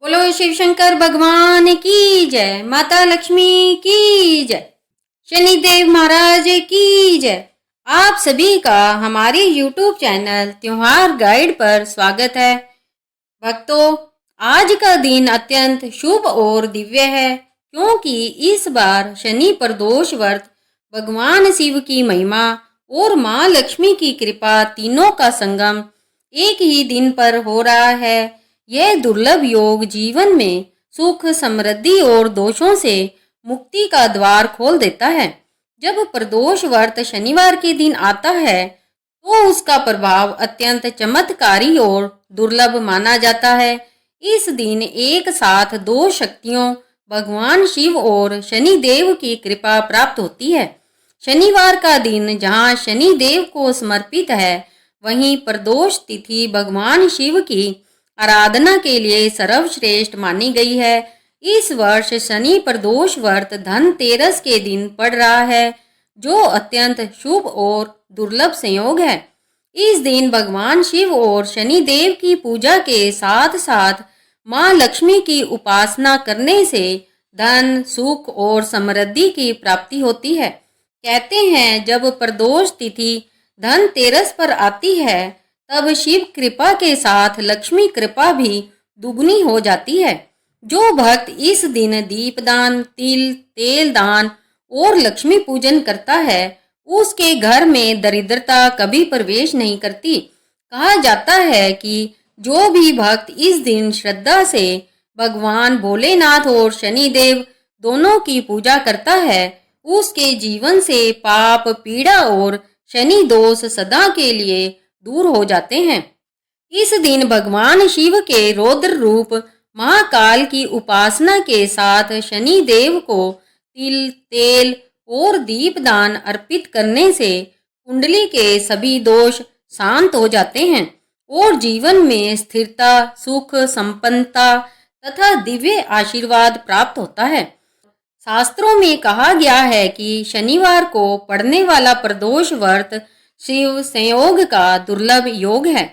बोलो शिव शंकर भगवान की जय, माता लक्ष्मी की जय, शनिदेव महाराज की जय। आप सभी का हमारे YouTube चैनल त्योहार गाइड पर स्वागत है। भक्तों, आज का दिन अत्यंत शुभ और दिव्य है क्योंकि इस बार शनि प्रदोष व्रत, भगवान शिव की महिमा और माँ लक्ष्मी की कृपा तीनों का संगम एक ही दिन पर हो रहा है। यह दुर्लभ योग जीवन में सुख, समृद्धि और दोषों से मुक्ति का द्वार खोल देता है। जब प्रदोष व्रत शनिवार के दिन आता है तो उसका प्रभाव अत्यंत चमत्कारी और दुर्लभ माना जाता है। इस दिन एक साथ दो शक्तियों, भगवान शिव और शनि देव की कृपा प्राप्त होती है। शनिवार का दिन जहाँ शनि देव को समर्पित है, वहीं प्रदोष तिथि भगवान शिव की आराधना के लिए सर्वश्रेष्ठ मानी गई है। इस वर्ष शनि प्रदोष व्रत धनतेरस के दिन पड़ रहा है, जो अत्यंत शुभ और दुर्लभ संयोग है। इस दिन भगवान शिव और शनि देव की पूजा के साथ साथ माँ लक्ष्मी की उपासना करने से धन, सुख और समृद्धि की प्राप्ति होती है। कहते हैं, जब प्रदोष तिथि धनतेरस पर आती है तब शिव कृपा के साथ लक्ष्मी कृपा भी दुगनी हो जाती है। जो भक्त इस दिन दीपदान, तिल, तेल दान और लक्ष्मी पूजन करता है, उसके घर में दरिद्रता कभी प्रवेश नहीं करती। कहा जाता है कि जो भी भक्त इस दिन श्रद्धा से भगवान भोलेनाथ और शनिदेव दोनों की पूजा करता है, उसके जीवन से पाप, पीड़ा और शनि दोष सदा के लिए दूर हो जाते हैं। इस दिन भगवान शिव के रौद्र रूप महाकाल की उपासना के साथ शनि देव को तिल, तेल और दीपदान अर्पित करने से कुंडली के सभी दोष शांत हो जाते हैं और जीवन में स्थिरता, सुख, संपन्नता तथा दिव्य आशीर्वाद प्राप्त होता है। शास्त्रों में कहा गया है कि शनिवार को पड़ने वाला प्रदोष व्रत शिव संयोग का दुर्लभ योग है।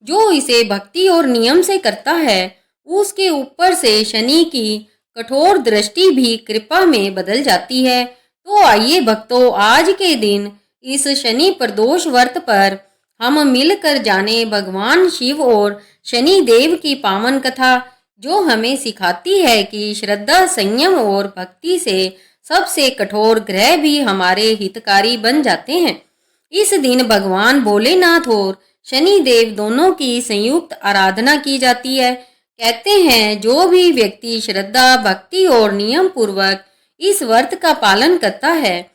जो इसे भक्ति और नियम से करता है, उसके ऊपर से शनि की कठोर दृष्टि भी कृपा में बदल जाती है। तो आइए भक्तों, आज के दिन इस शनि प्रदोष व्रत पर हम मिलकर जाने भगवान शिव और शनि देव की पावन कथा, जो हमें सिखाती है कि श्रद्धा, संयम और भक्ति से सबसे कठोर ग्रह भी हमारे हितकारी बन जाते हैं। इस दिन भगवान भोलेनाथ और शनि देव दोनों की संयुक्त आराधना की जाती है। कहते हैं, जो भी व्यक्ति श्रद्धा, भक्ति और नियम पूर्वक इस व्रत का पालन करता है,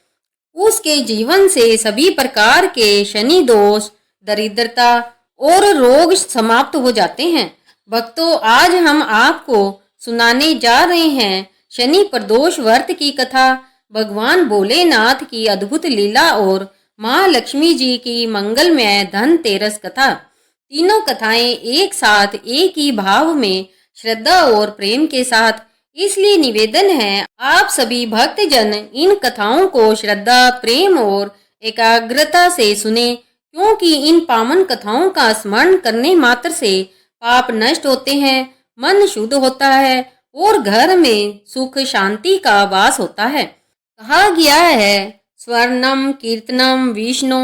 उसके जीवन से सभी प्रकार के शनि दोष, दरिद्रता और रोग समाप्त हो जाते हैं। भक्तों, आज हम आपको सुनाने जा रहे हैं शनि प्रदोष व्रत की कथा, भगवान भोलेनाथ की अद्भुत लीला और माँ लक्ष्मी जी की मंगलमय धनतेरस कथा। तीनों कथाएं एक साथ एक ही भाव में श्रद्धा और प्रेम के साथ, इसलिए निवेदन है आप सभी भक्तजन इन कथाओं को श्रद्धा, प्रेम और एकाग्रता से सुने, क्योंकि इन पावन कथाओं का स्मरण करने मात्र से पाप नष्ट होते हैं, मन शुद्ध होता है और घर में सुख शांति का वास होता है। कहा गया है, स्वर्णम कीर्तनम विष्णु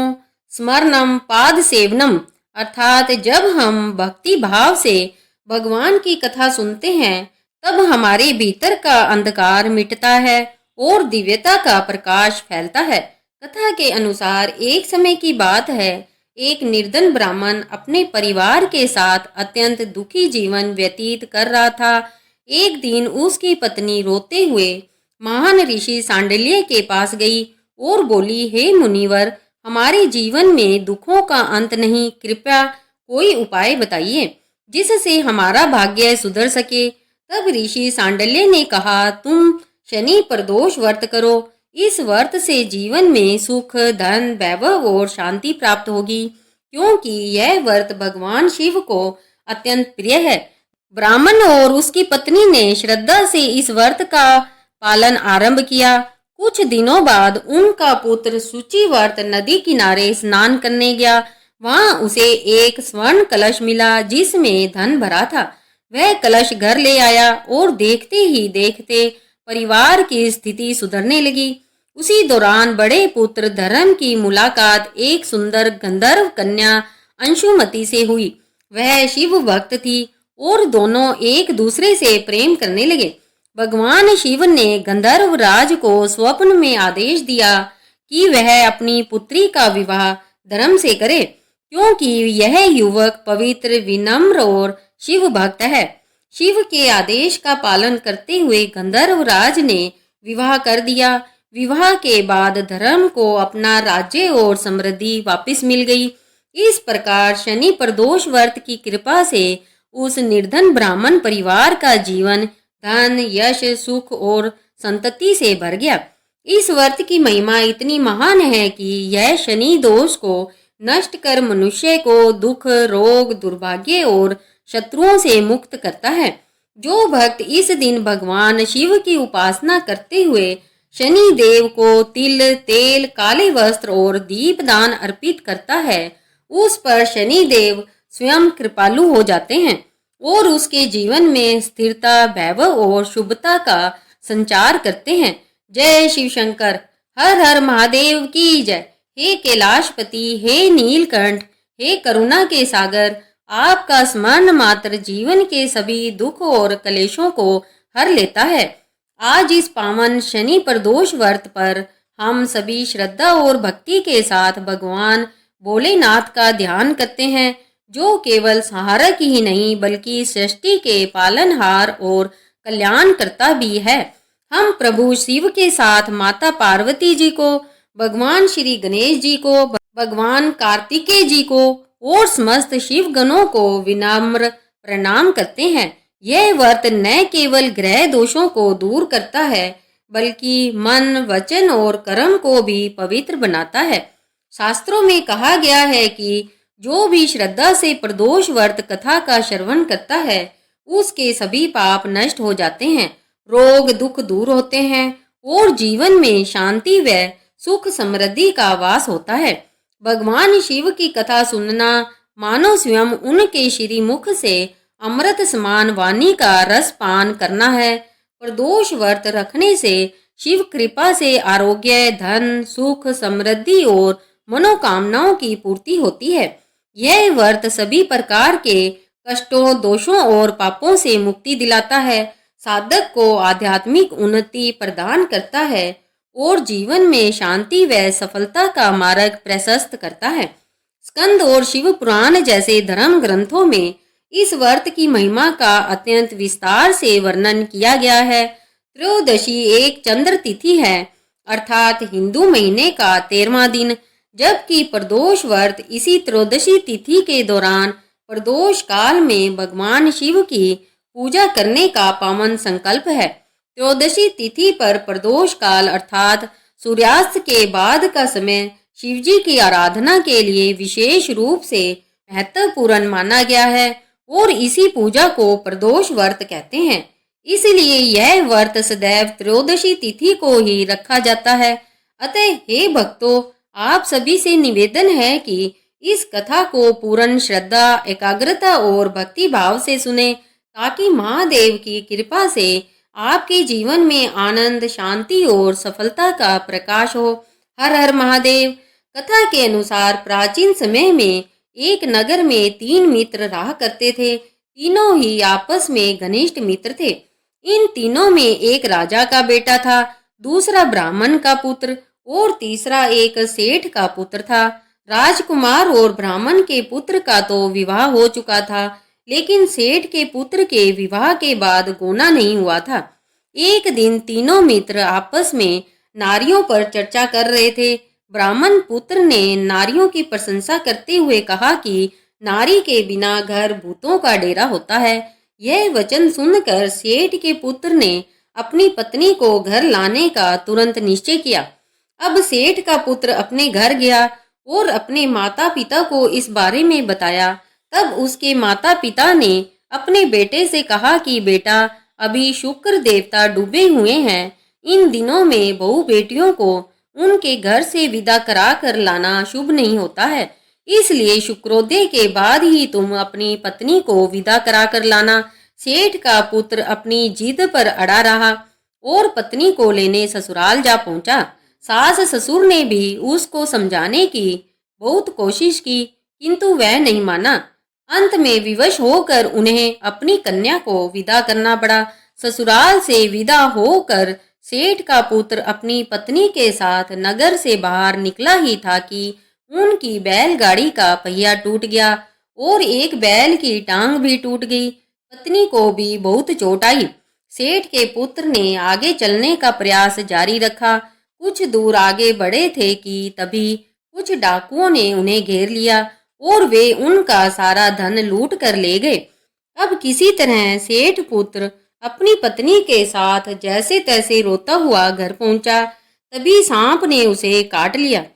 स्मरणम पाद सेवनम, अर्थात जब हम भक्ति भाव से भगवान की कथा सुनते हैं, तब हमारे भीतर का अंधकार मिटता है और दिव्यता का प्रकाश फैलता है। कथा के अनुसार एक समय की बात है, एक निर्धन ब्राह्मण अपने परिवार के साथ अत्यंत दुखी जीवन व्यतीत कर रहा था। एक दिन उसकी पत्नी रोते हुए महान ऋषि सांडिल्य के पास गई और बोली, हे मुनिवर, हमारे जीवन में दुखों का अंत नहीं, कृपया कोई उपाय बताइए जिससे हमारा भाग्य सुधर सके। तब ऋषि सांडिल्य ने कहा, तुम शनि प्रदोष व्रत करो। इस व्रत से जीवन में सुख, धन, वैभव और शांति प्राप्त होगी, क्योंकि यह व्रत भगवान शिव को अत्यंत प्रिय है। ब्राह्मण और उसकी पत्नी ने श्रद्धा से इस व्रत का पालन आरंभ किया। कुछ दिनों बाद उनका पुत्र शुचिव्रत नदी किनारे स्नान करने गया। वहां उसे एक स्वर्ण कलश मिला जिसमें धन भरा था। वह कलश घर ले आया और देखते ही देखते परिवार की स्थिति सुधरने लगी। उसी दौरान बड़े पुत्र धर्म की मुलाकात एक सुंदर गंधर्व कन्या अंशुमति से हुई। वह शिव भक्त थी और दोनों एक दूसरे से प्रेम करने लगे। भगवान शिव ने गंधर्व राज को स्वप्न में आदेश दिया कि वह अपनी पुत्री का विवाह धर्म से करे, क्योंकि यह युवक पवित्र, विनम्र और शिव भक्त है। शिव के आदेश का पालन करते हुए गंधर्व राज ने विवाह कर दिया। विवाह के बाद धर्म को अपना राज्य और समृद्धि वापस मिल गई। इस प्रकार शनि प्रदोष व्रत की कृपा से उस निर्धन ब्राह्मण परिवार का जीवन धन, यश, सुख और संतति से भर गया। इस व्रत की महिमा इतनी महान है कि यह शनि दोष को नष्ट कर मनुष्य को दुख, रोग, दुर्भाग्य और शत्रुओं से मुक्त करता है। जो भक्त इस दिन भगवान शिव की उपासना करते हुए शनि देव को तिल, तेल, काले वस्त्र और दीपदान अर्पित करता है, उस पर शनि देव स्वयं कृपालु हो जाते हैं और उसके जीवन में स्थिरता, वैभव और शुभता का संचार करते हैं। जय शिव शंकर। हर हर महादेव की जय। हे कैलाशपति, हे नीलकंठ, हे करुणा के सागर, आपका स्मरण मात्र जीवन के सभी दुख और कलेशों को हर लेता है। आज इस पावन शनि प्रदोष व्रत पर हम सभी श्रद्धा और भक्ति के साथ भगवान भोलेनाथ का ध्यान करते हैं, जो केवल सहारक ही नहीं बल्कि सृष्टि के पालनहार और कल्याणकर्ता भी है। हम प्रभु शिव के साथ माता पार्वती जी को, भगवान श्री गणेश जी को, भगवान कार्तिकेय जी को और समस्त शिव गणों को विनम्र प्रणाम करते हैं। यह व्रत न केवल ग्रह दोषों को दूर करता है बल्कि मन, वचन और कर्म को भी पवित्र बनाता है। शास्त्रों में कहा गया है कि जो भी श्रद्धा से प्रदोष व्रत कथा का श्रवण करता है, उसके सभी पाप नष्ट हो जाते हैं, रोग दुख दूर होते हैं और जीवन में शांति व सुख समृद्धि का वास होता है। भगवान शिव की कथा सुनना मानो स्वयं उनके श्री मुख से अमृत समान वाणी का रस पान करना है। प्रदोष व्रत रखने से शिव कृपा से आरोग्य, धन, सुख, समृद्धि और मनोकामनाओं की पूर्ति होती है। यह व्रत सभी प्रकार के कष्टों, दोषों और पापों से मुक्ति दिलाता है, साधक को आध्यात्मिक उन्नति प्रदान करता है और जीवन में शांति व सफलता का मार्ग प्रशस्त करता है। स्कंद और शिव पुराण जैसे धर्म ग्रंथों में इस व्रत की महिमा का अत्यंत विस्तार से वर्णन किया गया है। त्रयोदशी एक चंद्र तिथि है, अर्थात हिंदू महीने का 13वां दिन, जबकि प्रदोष व्रत इसी त्रयोदशी तिथि के दौरान प्रदोष काल में भगवान शिव की पूजा करने का पावन संकल्प है। त्रयोदशी तिथि पर प्रदोष काल अर्थात सूर्यास्त के बाद का समय शिवजी की आराधना के लिए विशेष रूप से महत्वपूर्ण माना गया है और इसी पूजा को प्रदोष व्रत कहते हैं। इसलिए यह व्रत सदैव त्रयोदशी तिथि को ही रखा जाता है। अतः हे भक्तों, आप सभी से निवेदन है कि इस कथा को पूर्ण श्रद्धा, एकाग्रता और भक्ति भाव से सुने, ताकि महादेव की कृपा से आपके जीवन में आनंद, शांति और सफलता का प्रकाश हो। हर हर महादेव। कथा के अनुसार प्राचीन समय में एक नगर में 3 मित्र रहा करते थे। तीनों ही आपस में घनिष्ठ मित्र थे। इन तीनों में एक राजा का बेटा था, दूसरा ब्राह्मण का पुत्र और तीसरा एक सेठ का पुत्र था। राजकुमार और ब्राह्मण के पुत्र का तो विवाह हो चुका था, लेकिन सेठ के पुत्र के विवाह के बाद गोना नहीं हुआ था। एक दिन तीनों मित्र आपस में नारियों पर चर्चा कर रहे थे। ब्राह्मण पुत्र ने नारियों की प्रशंसा करते हुए कहा कि नारी के बिना घर भूतों का डेरा होता है। यह वचन सुनकर सेठ के पुत्र ने अपनी पत्नी को घर लाने का तुरंत निश्चय किया। अब सेठ का पुत्र अपने घर गया और अपने माता पिता को इस बारे में बताया। तब उसके माता पिता ने अपने बेटे से कहा कि बेटा, अभी शुक्र देवता डूबे हुए हैं। इन दिनों में बहू बेटियों को उनके घर से विदा करा कर लाना शुभ नहीं होता है, इसलिए शुक्रोदय के बाद ही तुम अपनी पत्नी को विदा करा कर लाना। सेठ का पुत्र अपनी जिद पर अड़ा रहा और पत्नी को लेने ससुराल जा पहुंचा। सास ससुर ने भी उसको समझाने की बहुत कोशिश की, किंतु वह नहीं माना। अंत में विवश होकर उन्हें अपनी कन्या को विदा करना पड़ा। ससुराल से विदा होकर सेठ का पुत्र अपनी पत्नी के साथ नगर से बाहर निकला ही था कि उनकी बैलगाड़ी का पहिया टूट गया और एक बैल की टांग भी टूट गई। पत्नी को भी बहुत चोट आई। सेठ के पुत्र ने आगे चलने का प्रयास जारी रखा। कुछ दूर आगे बढ़े थे कि तभी कुछ डाकुओं ने उन्हें घेर लिया और वे उनका सारा धन लूट कर ले गए। अब किसी तरह सेठ पुत्र अपनी पत्नी के साथ जैसे तैसे रोता हुआ घर पहुंचा। तभी सांप ने उसे काट लिया।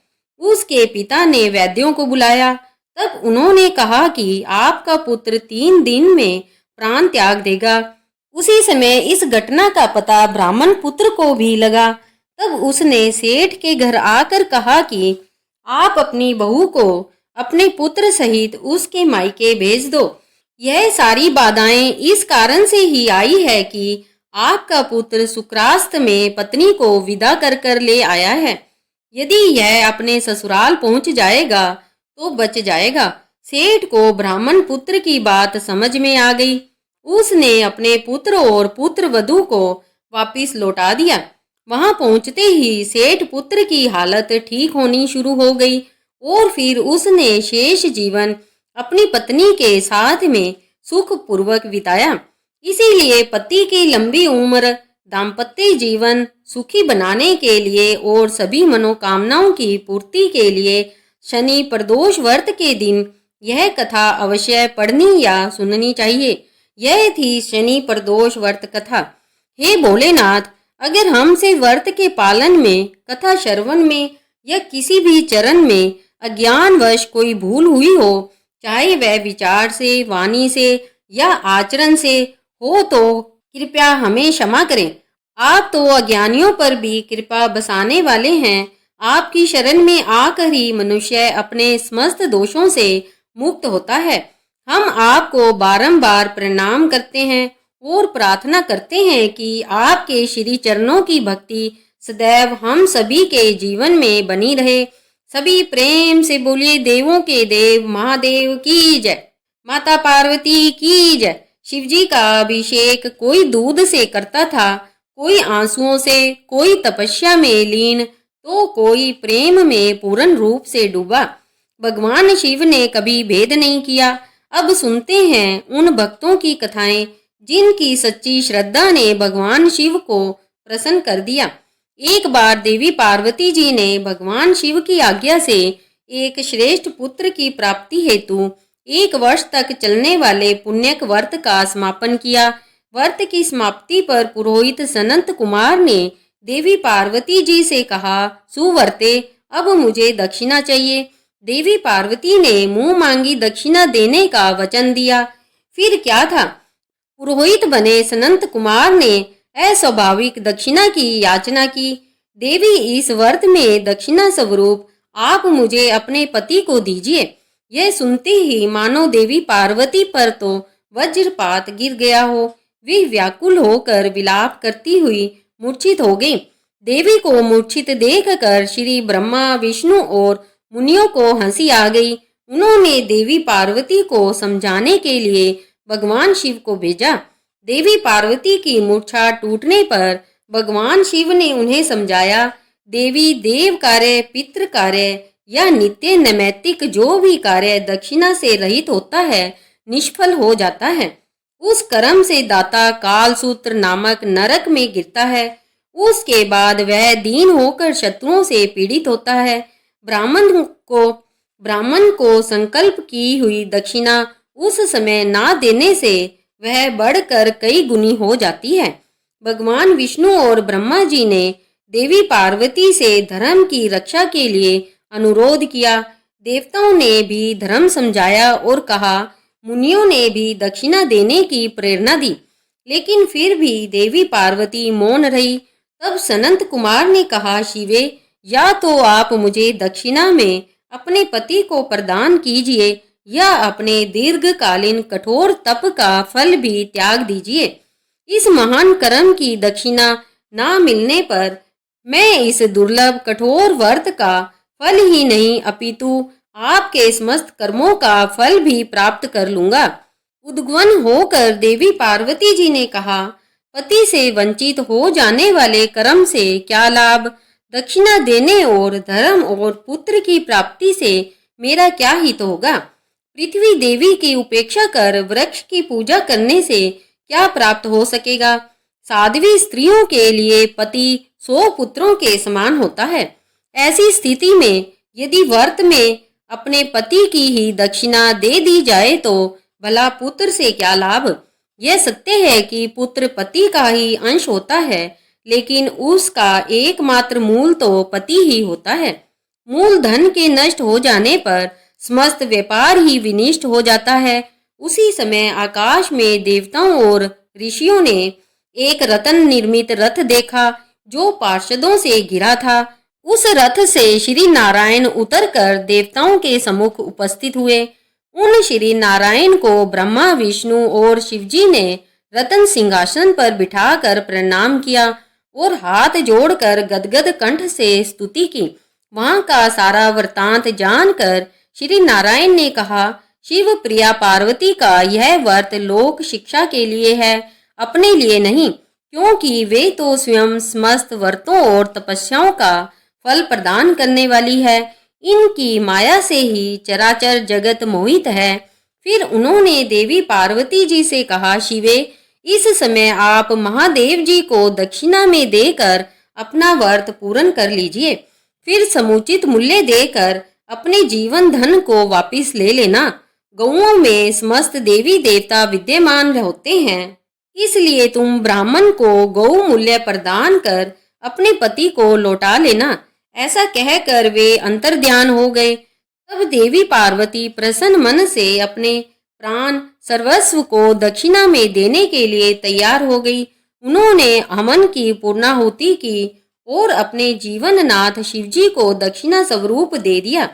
उसके पिता ने वैद्यों को बुलाया। तब उन्होंने कहा कि आपका पुत्र 3 दिन में प्राण त्याग देगा। उसी समय इस घटना का पता ब्राह्मण पुत्र को भी लगा। तब उसने सेठ के घर आकर कहा कि आप अपनी बहू को अपने पुत्र सहित उसके मायके भेज दो। यह सारी बाधाएं इस कारण से ही आई है कि आपका पुत्र शुक्रास्त में पत्नी को विदा कर कर ले आया है। यदि यह अपने ससुराल पहुंच जाएगा तो बच जाएगा। सेठ को ब्राह्मण पुत्र की बात समझ में आ गई। उसने अपने पुत्र और पुत्र वधू को वापिस लौटा दिया। वहां पहुंचते ही सेठ पुत्र की हालत ठीक होनी शुरू हो गई और फिर उसने शेष जीवन अपनी पत्नी के साथ में सुखपूर्वक बिताया। इसीलिए पति की लंबी उम्र, दाम्पत्य जीवन सुखी बनाने के लिए और सभी मनोकामनाओं की पूर्ति के लिए शनि प्रदोष व्रत के दिन यह कथा अवश्य पढ़नी या सुननी चाहिए। यह थी शनि प्रदोष व्रत कथा। हे भोलेनाथ, अगर हमसे व्रत के पालन में, कथा श्रवण में या किसी भी चरण में अज्ञानवश कोई भूल हुई हो, चाहे वह विचार से, वाणी से या आचरण से हो, तो कृपया हमें क्षमा करें। आप तो अज्ञानियों पर भी कृपा बसाने वाले हैं। आपकी शरण में आकर ही मनुष्य अपने समस्त दोषों से मुक्त होता है। हम आपको बारंबार प्रणाम करते हैं और प्रार्थना करते हैं कि आपके श्री चरणों की भक्ति सदैव हम सभी के जीवन में बनी रहे। सभी प्रेम से बोलिए देवों के देव महादेव की जय, माता पार्वती की जय। शिवजी का अभिषेक कोई दूध से करता था, कोई आंसुओं से, कोई तपस्या में लीन, तो कोई प्रेम में पूर्ण रूप से डूबा। भगवान शिव ने कभी भेद नहीं किया। अब सुनते हैं उन भक्तों की कथाएं जिनकी सच्ची श्रद्धा ने भगवान शिव को प्रसन्न कर दिया। एक बार देवी पार्वती जी ने भगवान शिव की आज्ञा से एक श्रेष्ठ पुत्र की प्राप्ति हेतु 1 वर्ष तक चलने वाले पुण्यक व्रत का समापन किया। व्रत की समाप्ति पर पुरोहित सनंत कुमार ने देवी पार्वती जी से कहा, सुव्रते, अब मुझे दक्षिणा चाहिए। देवी पार्वती ने मुंह मांगी दक्षिणा देने का वचन दिया। फिर क्या था, पुरोहित बने सनंत कुमार ने अस्वाभाविक दक्षिणा की याचना की। देवी, इस व्रत में दक्षिणा स्वरूप आप मुझे अपने पति को दीजिए। यह सुनते ही मानो देवी पार्वती पर तो वज्रपात गिर गया हो। वे व्याकुल होकर विलाप करती हुई मूर्छित हो गई। देवी को मूर्छित देखकर श्री ब्रह्मा, विष्णु और मुनियों को हंसी आ गई। उन्होंने देवी पार्वती को समझाने के लिए भगवान शिव को भेजा। देवी पार्वती की मूर्छा टूटने पर भगवान शिव ने उन्हें समझाया, देवी, देव कार्य, पितृ कार्य या नित्य नैमित्तिक जो भी कार्य दक्षिणा से रहित होता है निष्फल हो जाता है। उस कर्म से दाता कालसूत्र नामक नरक में गिरता है। उसके बाद वह दीन होकर शत्रुओं से पीड़ित होता है। ब्राह्मण को संकल्प की हुई दक्षिणा उस समय ना देने से वह बढ़कर कई गुनी हो जाती है। भगवान विष्णु और ब्रह्मा जी ने देवी पार्वती से धर्म की रक्षा के लिए अनुरोध किया। देवताओं ने भी धर्म समझाया और कहा, मुनियों ने भी दक्षिणा देने की प्रेरणा दी, लेकिन फिर भी देवी पार्वती मौन रही। तब सनंत कुमार ने कहा, शिवे, या तो आप मुझे दक्षिणा में अपने पति को प्रदान कीजिए या अपने दीर्घकालीन कठोर तप का फल भी त्याग दीजिए। इस महान कर्म की दक्षिणा ना मिलने पर मैं इस दुर्लभ कठोर व्रत का फल ही नहीं अपितु आपके समस्त कर्मों का फल भी प्राप्त कर लूंगा। उद्ग्वन होकर देवी पार्वती जी ने कहा, पति से वंचित हो जाने वाले कर्म से क्या लाभ? दक्षिणा देने और धर्म और पुत्र की प्राप्ति से मेरा क्या हित होगा? पृथ्वी देवी की उपेक्षा कर वृक्ष की पूजा करने से क्या प्राप्त हो सकेगा? साध्वी स्त्रियों के लिए पति 100 पुत्रों के समान होता है। ऐसी स्थिति में यदि व्रत में अपने पति की ही दक्षिणा दे दी जाए तो भला पुत्र से क्या लाभ? यह सत्य है कि पुत्र पति का ही अंश होता है, लेकिन उसका एकमात्र मूल तो पति ही होता है। मूल धन के नष्ट हो जाने पर समस्त व्यापार ही विनिष्ट हो जाता है। उसी समय आकाश में देवताओं और ऋषियों ने एक रत्न निर्मित रथ देखा जो पार्षदों से घिरा था। उस रथ से श्री नारायण उतरकर देवताओं के सम्मुख उपस्थित हुए। उन श्री नारायण को ब्रह्मा, विष्णु और शिवजी ने रत्न सिंहासन पर बिठाकर प्रणाम किया और हाथ जोड़कर गदगद कंठ से स्तुति की। वहां का सारा वृतांत जानकर श्री नारायण ने कहा, शिव प्रिया पार्वती का यह व्रत लोक शिक्षा के लिए है, अपने लिए नहीं, क्योंकि वे तो स्वयं समस्त व्रतों और तपस्याओं का फल प्रदान करने वाली है। इनकी माया से ही चराचर जगत मोहित है। फिर उन्होंने देवी पार्वती जी से कहा, शिवे, इस समय आप महादेव जी को दक्षिणा में देकर अपना व्रत पूर्ण कर लीजिए। फिर समुचित मूल्य देकर अपने जीवन धन को वापस ले लेना। गौओं में समस्त देवी देवता विद्यमान होते हैं, इसलिए तुम ब्राह्मण को गौ मूल्य प्रदान कर अपने पति को लौटा लेना। ऐसा कहकर वे अंतर्ध्यान हो गए। तब देवी पार्वती प्रसन्न मन से अपने प्राण सर्वस्व को दक्षिणा में देने के लिए तैयार हो गई। उन्होंने हवन की पूर्णाहुति की और अपने जीवननाथ शिवजी को दक्षिणा स्वरूप दे दिया।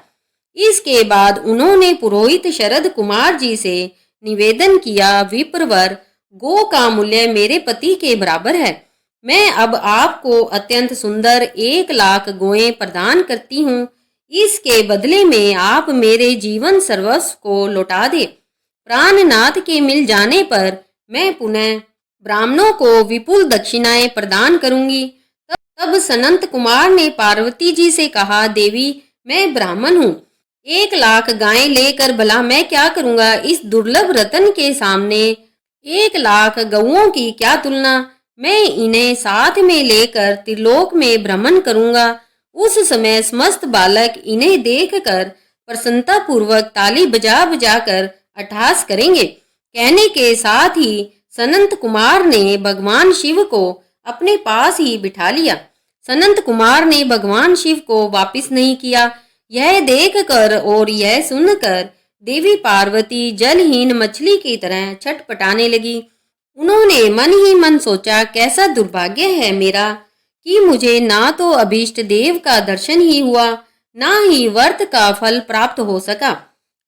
इसके बाद उन्होंने पुरोहित शरद कुमार जी से निवेदन किया, विप्रवर, गो का मूल्य मेरे पति के बराबर है। मैं अब आपको अत्यंत सुंदर 1 लाख गोएं प्रदान करती हूँ। इसके बदले में आप मेरे जीवन सर्वस्व को लौटा दे। प्राणनाथ के मिल जाने पर मैं पुनः ब्राह्मणों को विपुल दक्षिणाएं प्रदान करूंगी। तब सनंत कुमार ने पार्वती जी से कहा, देवी, मैं ब्राह्मण हूँ, 1 लाख गायें लेकर भला मैं क्या करूंगा? इस दुर्लभ रतन के सामने 1 लाख गौओं की क्या तुलना? मैं इन्हें साथ में लेकर त्रिलोक में भ्रमण करूंगा। उस समय समस्त बालक इन्हें देखकर प्रसन्नता पूर्वक ताली बजा बजा कर अट्टहास करेंगे। कहने के साथ ही सनंत कुमार ने भगवान शिव को अपने पास ही बिठा लिया। सनंत कुमार ने भगवान शिव को वापस नहीं किया। यह देखकर और यह सुनकर देवी पार्वती जलहीन मछली की तरह छटपटाने लगी। उन्होंने मन ही मन सोचा, कैसा दुर्भाग्य है मेरा कि मुझे ना तो अभीष्ट देव का दर्शन ही हुआ, ना ही व्रत का फल प्राप्त हो सका।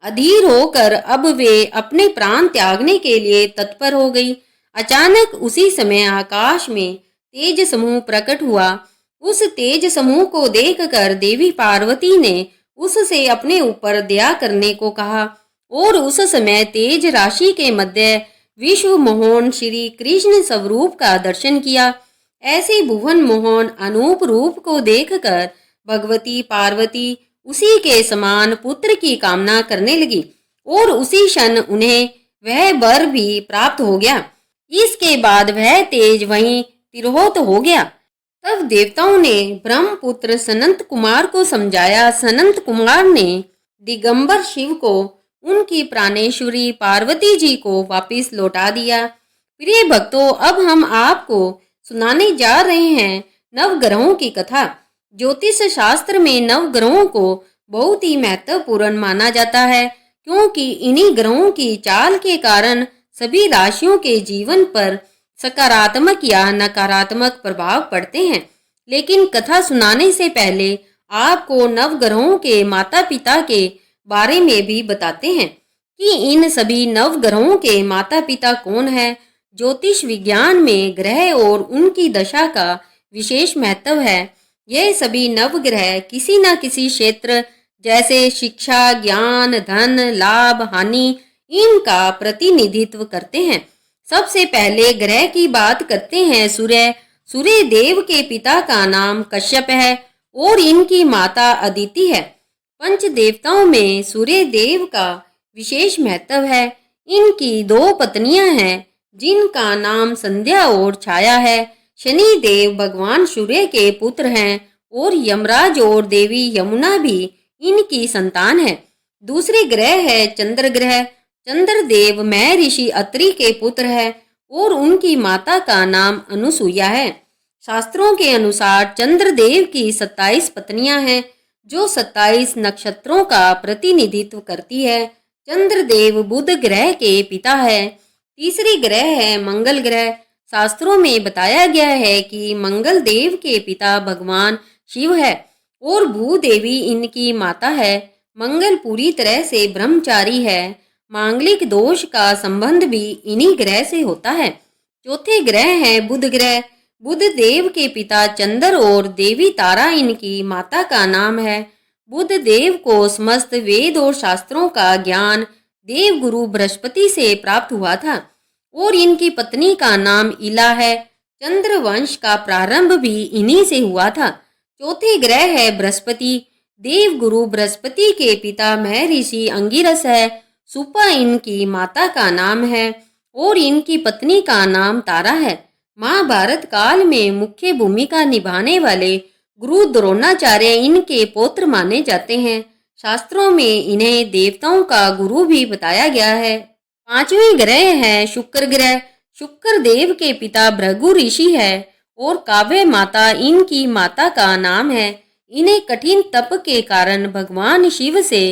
अधीर होकर अब वे अपने प्राण त्यागने के लिए तत्पर हो गई। अचानक उसी समय आकाश में तेज समूह प्रकट हुआ। उस तेज समूह को देखकर देवी पार्वती ने उससे अपने ऊपर दया करने को कहा और उस समय तेज राशि के मध्य विश्व मोहन श्री कृष्ण स्वरूप का दर्शन किया। ऐसे भुवन मोहन अनूप रूप को देखकर भगवती पार्वती उसी के समान पुत्र की कामना करने लगी और उसी क्षण उन्हें वह वर भी प्राप्त हो गया। इसके बाद वह तेज वहीं तिरोहित हो गया। तब देवताओं ने ब्रह्मपुत्र सनंत कुमार को समझाया। सनंत कुमार ने दिगंबर शिव को उनकी प्राणेश्वरी पार्वती जी को वापस लौटा दिया। प्रिय भक्तों, अब हम आपको सुनाने जा रहे हैं नवग्रहों की कथा। ज्योतिष शास्त्र में नवग्रहों को बहुत ही महत्वपूर्ण माना जाता है, क्योंकि इन्हीं ग्रहों की चाल के कारण सभी राशियों के जीवन पर सकारात्मक या नकारात्मक प्रभाव पड़ते हैं। लेकिन कथा सुनाने से पहले आपको नवग्रहों के माता पिता के बारे में भी बताते हैं। कि इन सभी नवग्रहों के माता पिता कौन है। ज्योतिष विज्ञान में ग्रह और उनकी दशा का विशेष महत्व है। यह सभी नवग्रह किसी न किसी क्षेत्र जैसे शिक्षा, ज्ञान, धन, लाभ, हानि इनका प्रतिनिधित्व करते हैं। सबसे पहले ग्रह की बात करते हैं सूर्य। सूर्य देव के पिता का नाम कश्यप है और इनकी माता अदिति है। पंच देवताओं में सूर्य देव का विशेष महत्व है। इनकी दो पत्नियां हैं जिनका नाम संध्या और छाया है। शनि देव भगवान सूर्य के पुत्र हैं और यमराज और देवी यमुना भी इनकी संतान है। दूसरे ग्रह है चंद्र ग्रह। चंद्रदेव मैं ऋषि अत्रि के पुत्र है और उनकी माता का नाम अनुसुईया है। शास्त्रों के अनुसार चंद्रदेव की 27 पत्नियां हैं जो 27 नक्षत्रों का प्रतिनिधित्व करती है। चंद्रदेव बुध ग्रह के पिता है। तीसरी ग्रह है मंगल ग्रह। शास्त्रों में बताया गया है कि मंगल देव के पिता भगवान शिव है और भूदेवी इनकी माता है। मंगल पूरी तरह से ब्रह्मचारी है। मांगलिक दोष का संबंध भी इन्हीं ग्रह से होता है। चौथे ग्रह है बुध ग्रह। बुध देव के पिता चंद्र और देवी तारा इनकी माता का नाम है। बुध देव को समस्त वेद और शास्त्रों का ज्ञान देव गुरु बृहस्पति से प्राप्त हुआ था और इनकी पत्नी का नाम इला है। चंद्र वंश का प्रारंभ भी इन्हीं से हुआ था। चौथे ग्रह है बृहस्पति। देव गुरु बृहस्पति के पिता महर्षि अंगिरस है। सुपा इनकी माता का नाम है और इनकी पत्नी का नाम तारा है। महाभारत काल में मुख्य भूमिका निभाने वाले गुरु द्रोणाचार्य इनके पौत्र माने जाते हैं। शास्त्रों में इन्हें देवताओं का गुरु भी बताया गया है। पांचवें ग्रह है शुक्र ग्रह। शुक्र देव के पिता भृगु ऋषि है और काव्य माता इनकी माता का नाम है। इन्हें कठिन तप के कारण भगवान शिव से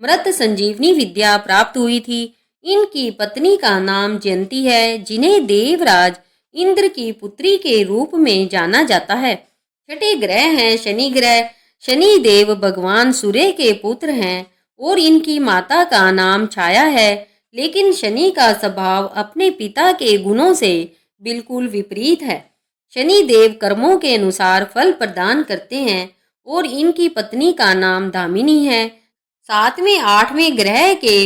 मृत संजीवनी विद्या प्राप्त हुई थी। इनकी पत्नी का नाम जयंती है जिन्हें देवराज इंद्र की पुत्री के रूप में जाना जाता है। छठे ग्रह हैं शनि ग्रह। शनि देव भगवान सूर्य के पुत्र हैं और इनकी माता का नाम छाया है। लेकिन शनि का स्वभाव अपने पिता के गुणों से बिल्कुल विपरीत है। शनि देव कर्मों के अनुसार फल प्रदान करते हैं और इनकी पत्नी का नाम दामिनी है। सातवें आठवें ग्रह के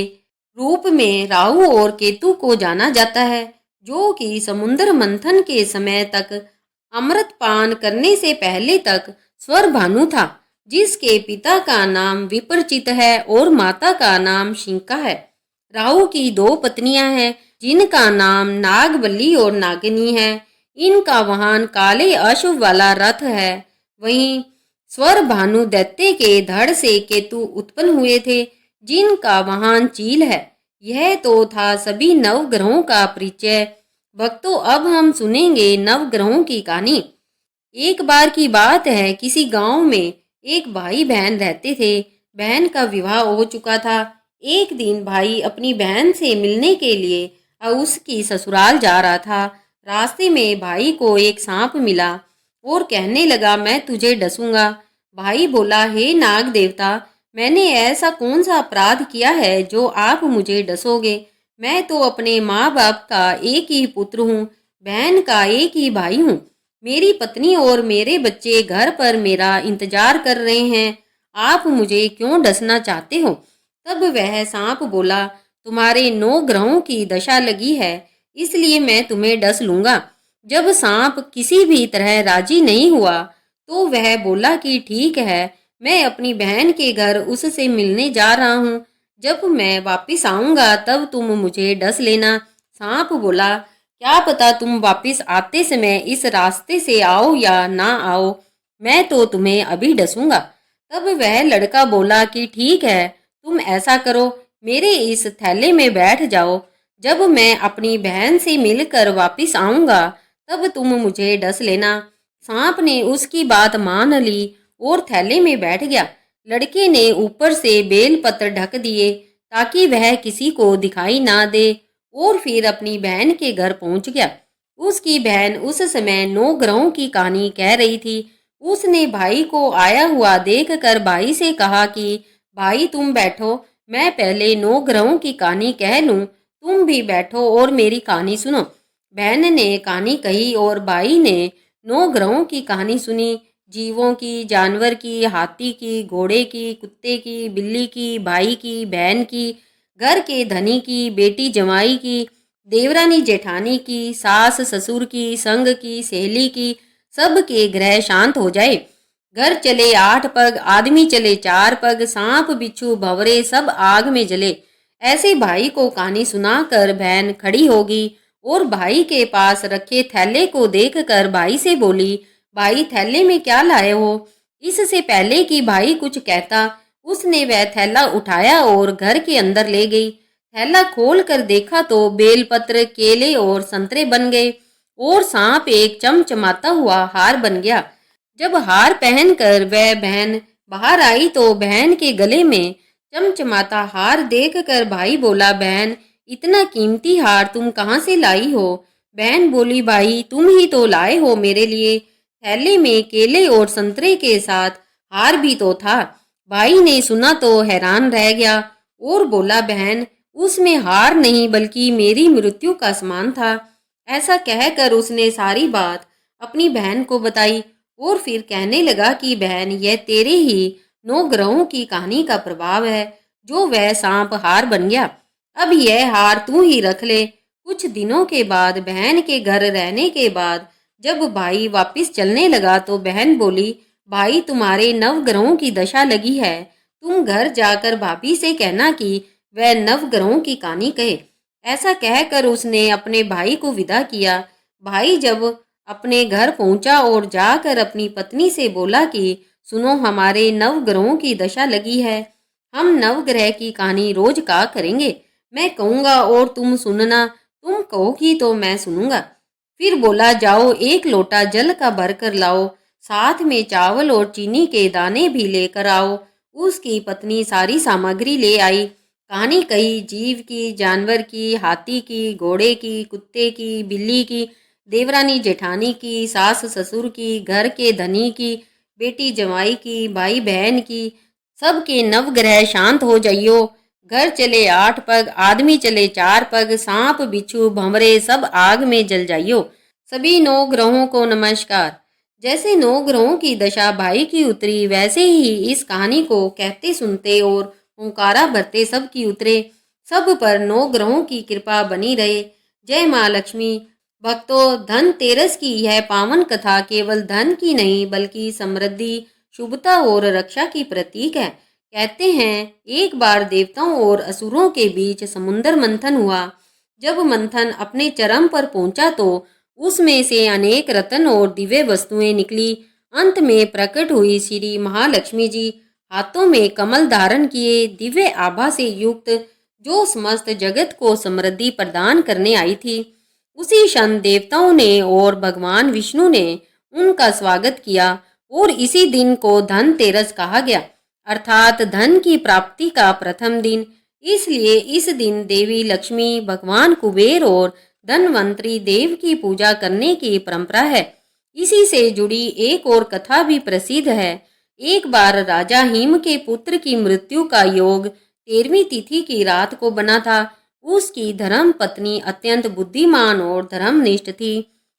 रूप में राहु और केतु को जाना जाता है जो कि समुद्र मंथन के समय तक अमृत पान करने से पहले तक स्वर भानु था जिसके पिता का नाम विप्रचित है और माता का नाम शिंका है। राहु की दो पत्नियां हैं जिनका नाम नागबली और नागिनी है। इनका वाहन काले अश्व वाला रथ है। वहीं स्वर भानु दैत्य के धड़ से केतु उत्पन्न हुए थे जिनका वाहन चील है। यह तो था सभी नवग्रहों का परिचय। भक्तों अब हम सुनेंगे नवग्रहों की कहानी। एक बार की बात है, किसी गांव में एक भाई बहन रहते थे। बहन का विवाह हो चुका था। एक दिन भाई अपनी बहन से मिलने के लिए उसकी ससुराल जा रहा था। रास्ते में भाई को एक सांप मिला और कहने लगा मैं तुझे डसूंगा। भाई बोला हे नाग देवता, मैंने ऐसा कौन सा अपराध किया है जो आप मुझे डसोगे। मैं तो अपने माँ बाप का एक ही पुत्र हूँ, बहन का एक ही भाई हूँ। मेरी पत्नी और मेरे बच्चे घर पर मेरा इंतजार कर रहे हैं। आप मुझे क्यों डसना चाहते हो। तब वह सांप बोला तुम्हारे 9 ग्रहों की दशा लगी है इसलिए मैं तुम्हें डस लूंगा। जब सांप किसी भी तरह राजी नहीं हुआ तो वह बोला कि ठीक है, मैं अपनी बहन के घर उससे मिलने जा रहा हूँ। जब मैं वापस आऊँगा तब तुम मुझे डस लेना। सांप बोला क्या पता तुम वापस आते समय इस रास्ते से आओ या ना आओ, मैं तो तुम्हें अभी डसूंगा। तब वह लड़का बोला कि ठीक है, तुम ऐसा करो, मेरे इस थैले में बैठ जाओ। जब मैं अपनी बहन से मिलकर वापस आऊँगा तब तुम मुझे डस लेना। सांप ने उसकी बात मान ली और थैले में बैठ गया। लड़के ने ऊपर से बेलपत्र ढक दिए ताकि वह किसी को दिखाई ना दे और फिर अपनी बहन के घर पहुंच गया। उसकी बहन उस समय 9 ग्रहों की कहानी कह रही थी। उसने भाई को आया हुआ देखकर भाई से कहा कि भाई तुम बैठो, मैं पहले 9 ग्रहों की कहानी कह लूं, तुम भी बैठो और मेरी कहानी सुनो। बहन ने कहानी कही और भाई ने 9 ग्रहों की कहानी सुनी। जीवों की, जानवर की, हाथी की, घोड़े की, कुत्ते की, बिल्ली की, भाई की, बहन की, घर के धनी की, बेटी जमाई की, देवरानी जेठानी की, सास ससुर की, संग की, सहेली की, सब के ग्रह शांत हो जाए। घर चले 8 पग, आदमी चले 4 पग, सांप बिच्छू भंवरे सब आग में जले। ऐसे भाई को कहानी सुनाकर बहन खड़ी होगी और भाई के पास रखे थैले को देखकर भाई से बोली, भाई थैले में क्या लाए हो? इससे पहले कि भाई कुछ कहता, उसने वह थैला उठाया और घर के अंदर ले गई। थैला खोल कर देखा तो बेलपत्र, केले और संतरे बन गए और सांप एक चमचमाता हुआ हार बन गया। जब हार पहनकर वह बहन बाहर आई तो बहन के गले में चमचमाता हार देखकर भाई बोला, बहन इतना कीमती हार तुम कहाँ से लाई हो? बहन बोली, भाई तुम ही तो लाए हो मेरे लिए। थैले में केले और संतरे के साथ हार भी तो था। भाई ने सुना तो हैरान रह गया और बोला, बहन उसमें हार नहीं बल्कि मेरी मृत्यु का सामान था। ऐसा कहकर उसने सारी बात अपनी बहन को बताई और फिर कहने लगा कि बहन यह तेरे ही 9 ग्रहों की कहानी का प्रभाव है जो वह सांप हार बन गया। अब यह हार तू ही रख ले। कुछ दिनों के बाद बहन के घर रहने के बाद जब भाई वापस चलने लगा तो बहन बोली, भाई तुम्हारे 9 ग्रहों की दशा लगी है। तुम घर जाकर भाभी से कहना कि वह 9 ग्रहों की कहानी कहे। ऐसा कहकर उसने अपने भाई को विदा किया। भाई जब अपने घर पहुंचा और जाकर अपनी पत्नी से बोला कि सुनो, हमारे 9 ग्रहों की दशा लगी है। हम 9 ग्रह की कहानी रोज का करेंगे। मैं कहूँगा और तुम सुनना, तुम कहोगी तो मैं सुनूंगा। फिर बोला, जाओ 1 लोटा जल का भर कर लाओ, साथ में चावल और चीनी के दाने भी लेकर आओ। उसकी पत्नी सारी सामग्री ले आई। कहानी कही, जीव की, जानवर की, हाथी की, घोड़े की, कुत्ते की, बिल्ली की, देवरानी जेठानी की, सास ससुर की, घर के धनी की, बेटी जमाई की, भाई बहन की, सबके 9 ग्रह शांत हो जाइयो। घर चले 8 पग, आदमी चले 4 पग, सांप बिच्छू भंवरे सब आग में जल जाइयो। सभी 9 ग्रहों को नमस्कार। जैसे 9 ग्रहों की दशा भाई की उतरी, वैसे ही इस कहानी को कहते सुनते और ओंकारा भरते सब की उतरे। सब पर 9 ग्रहों की कृपा बनी रहे। जय माँ लक्ष्मी। भक्तों, धनतेरस की यह पावन कथा केवल धन की नहीं बल्कि समृद्धि, शुभता और रक्षा की प्रतीक है। कहते हैं एक बार देवताओं और असुरों के बीच समुद्र मंथन हुआ। जब मंथन अपने चरम पर पहुंचा तो उसमें से अनेक रत्न और दिव्य वस्तुएं निकली। अंत में प्रकट हुई श्री महालक्ष्मी जी, हाथों में कमल धारण किए, दिव्य आभा से युक्त, जो समस्त जगत को समृद्धि प्रदान करने आई थी। उसी क्षण देवताओं ने और भगवान विष्णु ने उनका स्वागत किया और इसी दिन को धनतेरस कहा गया, अर्थात धन की प्राप्ति का प्रथम दिन। इसलिए इस दिन देवी लक्ष्मी, भगवान कुबेर और धनवंतरी देव की पूजा करने की परंपरा है। इसी से जुड़ी एक और कथा भी प्रसिद्ध है। एक बार राजा हिम के पुत्र की मृत्यु का योग 13वीं तिथि की रात को बना था। उसकी धर्म पत्नी अत्यंत बुद्धिमान और धर्मनिष्ठ थी।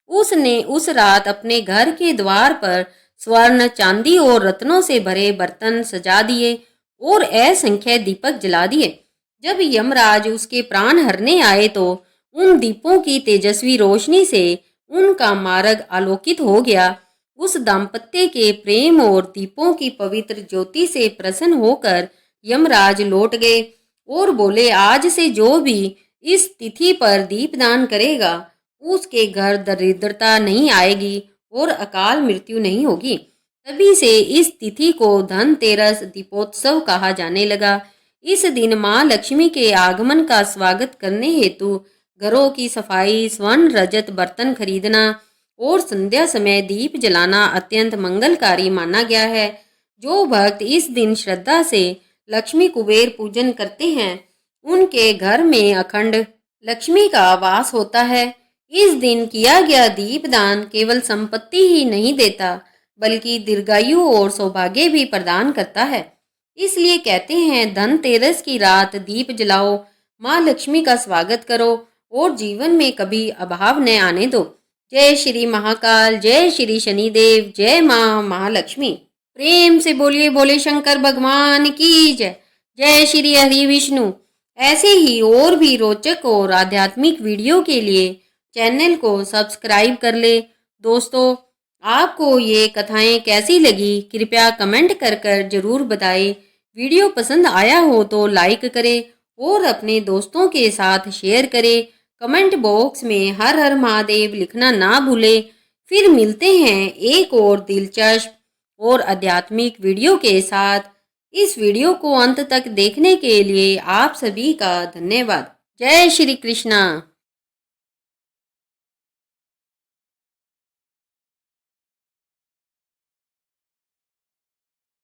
उसने उस रात अपने घर के द्वार पर स्वर्ण, चांदी और रत्नों से भरे बर्तन सजा दिए और असंख्य दीपक जला दिए। जब यमराज उसके प्राण हरने आए तो उन दीपों की तेजस्वी रोशनी से उनका मार्ग आलोकित हो गया। उस दाम्पत्य के प्रेम और दीपों की पवित्र ज्योति से प्रसन्न होकर यमराज लौट गए और बोले, आज से जो भी इस तिथि पर दीपदान करेगा उसके घर दरिद्रता नहीं आएगी और अकाल मृत्यु नहीं होगी। तभी से इस तिथि को धनतेरस दीपोत्सव कहा जाने लगा। इस दिन माँ लक्ष्मी के आगमन का स्वागत करने हेतु घरों की सफाई, स्वर्ण रजत बर्तन खरीदना और संध्या समय दीप जलाना अत्यंत मंगलकारी माना गया है। जो भक्त इस दिन श्रद्धा से लक्ष्मी कुबेर पूजन करते हैं उनके घर में अखंड लक्ष्मी का वास होता है। इस दिन किया गया दीपदान केवल संपत्ति ही नहीं देता बल्कि दीर्घायु और सौभाग्य भी प्रदान करता है। इसलिए कहते हैं धनतेरस की रात दीप जलाओ, माँ लक्ष्मी का स्वागत करो और जीवन में कभी अभाव न आने दो। जय श्री महाकाल, जय श्री शनिदेव, जय माँ महालक्ष्मी। प्रेम से बोलिए बोले शंकर भगवान की जय। जय श्री हरि विष्णु। ऐसे ही और भी रोचक और आध्यात्मिक वीडियो के लिए चैनल को सब्सक्राइब कर ले। दोस्तों, आपको ये कथाएं कैसी लगी कृपया कमेंट कर जरूर बताएं। वीडियो पसंद आया हो तो लाइक करें और अपने दोस्तों के साथ शेयर करें। कमेंट बॉक्स में हर हर महादेव लिखना ना भूलें। फिर मिलते हैं एक और दिलचस्प और आध्यात्मिक वीडियो के साथ। इस वीडियो को अंत तक देखने के लिए आप सभी का धन्यवाद। जय श्री कृष्णा।